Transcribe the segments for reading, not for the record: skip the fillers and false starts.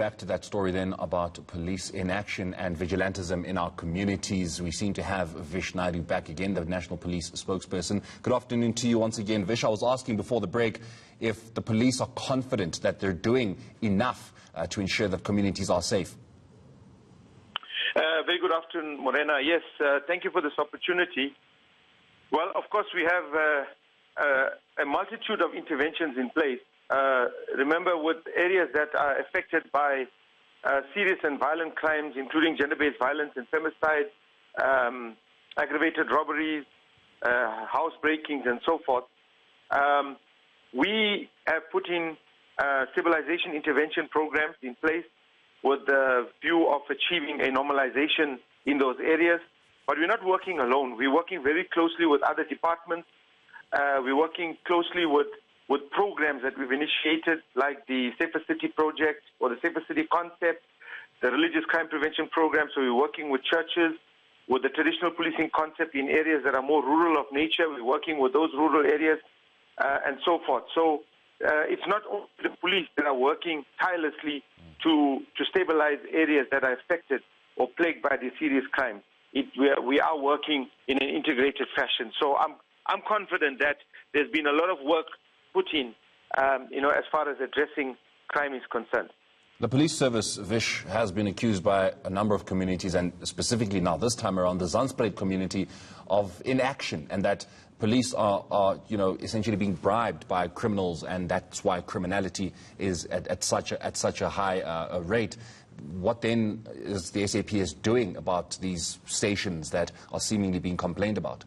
Back to that story then about police inaction and vigilantism in our communities. We seem to have Vish Naidu back again, the National Police spokesperson. Good afternoon to you once again. Vish, I was asking before the break if the police are confident that they're doing enough to ensure that communities are safe. Very good afternoon, Morena. Yes, thank you for this opportunity. Well, of course, we have a multitude of interventions in place. Remember, with areas that are affected by serious and violent crimes, including gender-based violence and femicide, aggravated robberies, house breakings, and so forth, we have put in civilization intervention programs in place with the view of achieving a normalization in those areas. But we're not working alone. We're working very closely with other departments. We're working closely with programs that we've initiated, like the Safer City Project or the Safer City Concept, the Religious Crime Prevention Program. So we're working with churches, with the traditional policing concept in areas that are more rural of nature. We're working with those rural areas and so forth. So it's not only the police that are working tirelessly to stabilize areas that are affected or plagued by these serious crimes. We are working in an integrated fashion. So I'm confident that there's been a lot of work put in, as far as addressing crime is concerned. The police service, Vish, has been accused by a number of communities, and specifically now this time around the Zandspruit community, of inaction, and that police are essentially being bribed by criminals, and that's why criminality is at such a high rate. What then is the SAPS doing about these stations that are seemingly being complained about?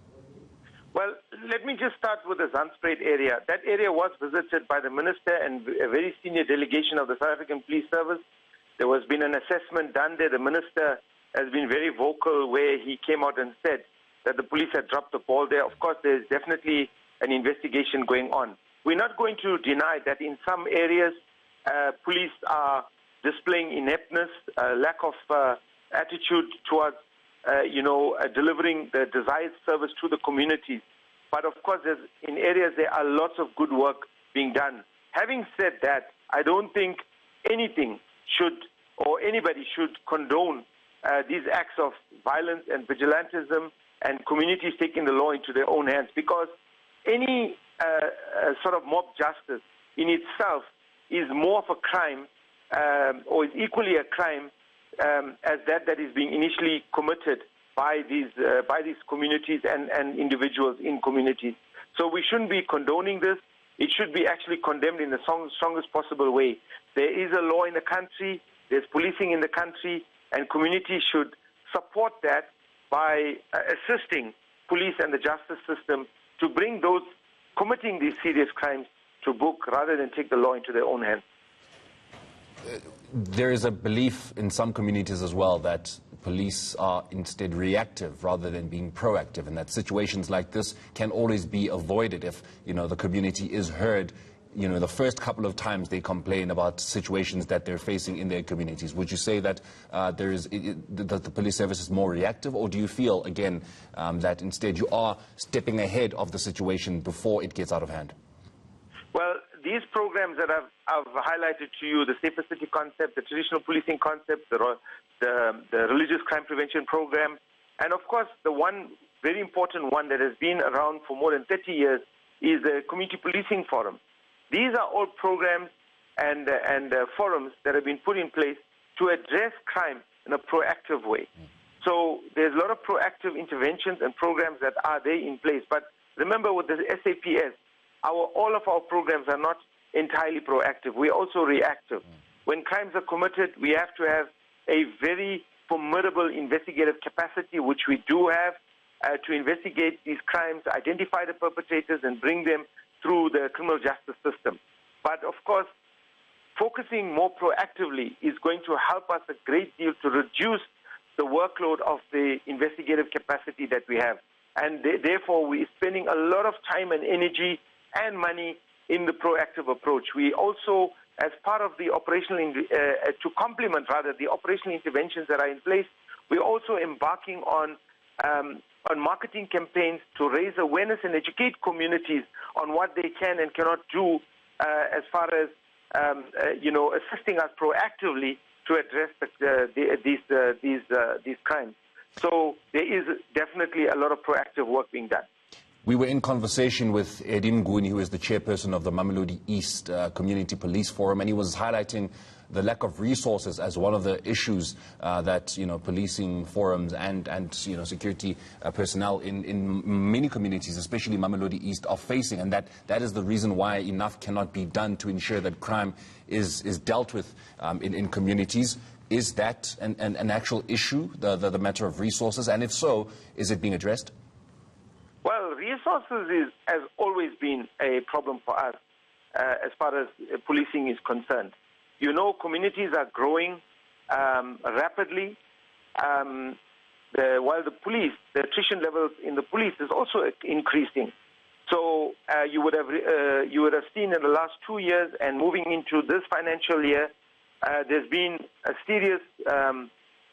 Well, let me just start with the Zandspruit area. That area was visited by the Minister and a very senior delegation of the South African Police Service. There has been an assessment done there. The Minister has been very vocal where he came out and said that the police had dropped the ball there. Of course, there's definitely an investigation going on. We're not going to deny that in some areas, police are displaying ineptness, lack of attitude towards delivering the desired service to the communities. But of course, in areas there are lots of good work being done. Having said that, I don't think anything should or anybody should condone these acts of violence and vigilantism and communities taking the law into their own hands, because any sort of mob justice in itself is more of a crime or is equally a crime as that is being initially committed by these communities and individuals in communities. So we shouldn't be condoning this. It should be actually condemned in the strongest possible way. There is a law in the country, there's policing in the country, and communities should support that by assisting police and the justice system to bring those committing these serious crimes to book rather than take the law into their own hands. There is a belief in some communities as well that police are instead reactive rather than being proactive, and that situations like this can always be avoided if, the community is heard, the first couple of times they complain about situations that they're facing in their communities. Would you say that that the police service is more reactive, or do you feel, again, that instead you are stepping ahead of the situation before it gets out of hand? Well, these programs that I've highlighted to you, the Safer City Concept, the traditional policing concept, the Religious Crime Prevention Program, and of course the one very important one that has been around for more than 30 years is the Community Policing Forum. These are all programs and forums that have been put in place to address crime in a proactive way. So there's a lot of proactive interventions and programs that are there in place. But remember, with the SAPS, all of our programs are not entirely proactive. We're also reactive. When crimes are committed, we have to have a very formidable investigative capacity, which we do have, to investigate these crimes, identify the perpetrators, and bring them through the criminal justice system. But of course, focusing more proactively is going to help us a great deal to reduce the workload of the investigative capacity that we have. And therefore, we're spending a lot of time and energy and money in the proactive approach. We also, as part of the operational, to complement rather the operational interventions that are in place, we're also embarking on marketing campaigns to raise awareness and educate communities on what they can and cannot do as far as assisting us proactively to address these crimes. So there is definitely a lot of proactive work being done. We were in conversation with Edin Nguni, who is the chairperson of the Mamelodi East Community Police Forum, and he was highlighting the lack of resources as one of the issues that policing forums and security personnel in many communities, especially Mamelodi East, are facing, and that is the reason why enough cannot be done to ensure that crime is dealt with in communities. Is that an actual issue, the matter of resources, and if so, is it being addressed? Well, resources has always been a problem for us as far as policing is concerned. Communities are growing rapidly, while the attrition levels in the police is also increasing. So you would have seen in the last 2 years and moving into this financial year, there's been a serious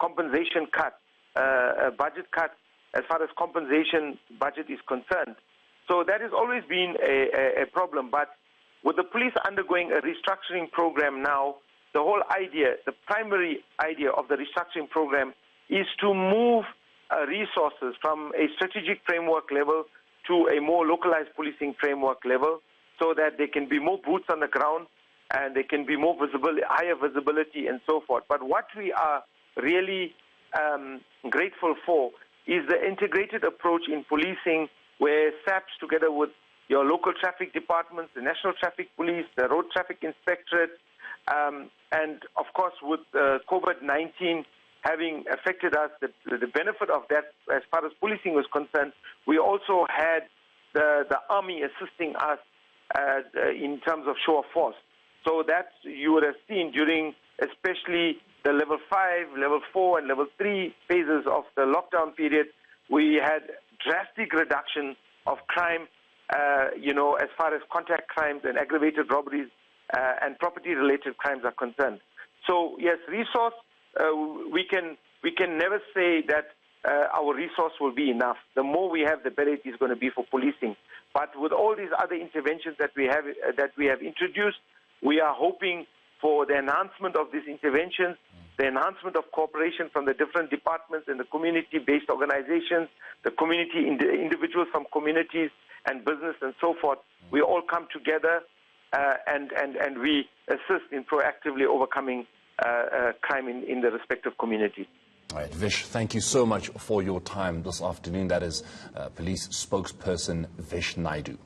compensation cut, a budget cut as far as compensation budget is concerned. So that has always been a problem. But with the police undergoing a restructuring program now, the whole idea, the primary idea of the restructuring program is to move resources from a strategic framework level to a more localized policing framework level so that there can be more boots on the ground and there can be more visibility, higher visibility and so forth. But what we are really grateful for is the integrated approach in policing where SAPS together with your local traffic departments, the National Traffic Police, the Road Traffic Inspectorate, and of course with COVID-19 having affected us, the benefit of that as far as policing was concerned, we also had the Army assisting us in terms of show of force. So that you would have seen during especially the level 5, level 4, and level 3 phases of the lockdown period, we had drastic reduction of crime, as far as contact crimes and aggravated robberies and property-related crimes are concerned. So yes, resource, we can never say that our resource will be enough. The more we have, the better it is going to be for policing. But with all these other interventions that we have introduced, we are hoping for the enhancement of these interventions, the enhancement of cooperation from the different departments and the community-based organizations, the community individuals from communities and business and so forth. We all come together and we assist in proactively overcoming crime in the respective communities. All right, Vish, thank you so much for your time this afternoon. That is police spokesperson Vish Naidu.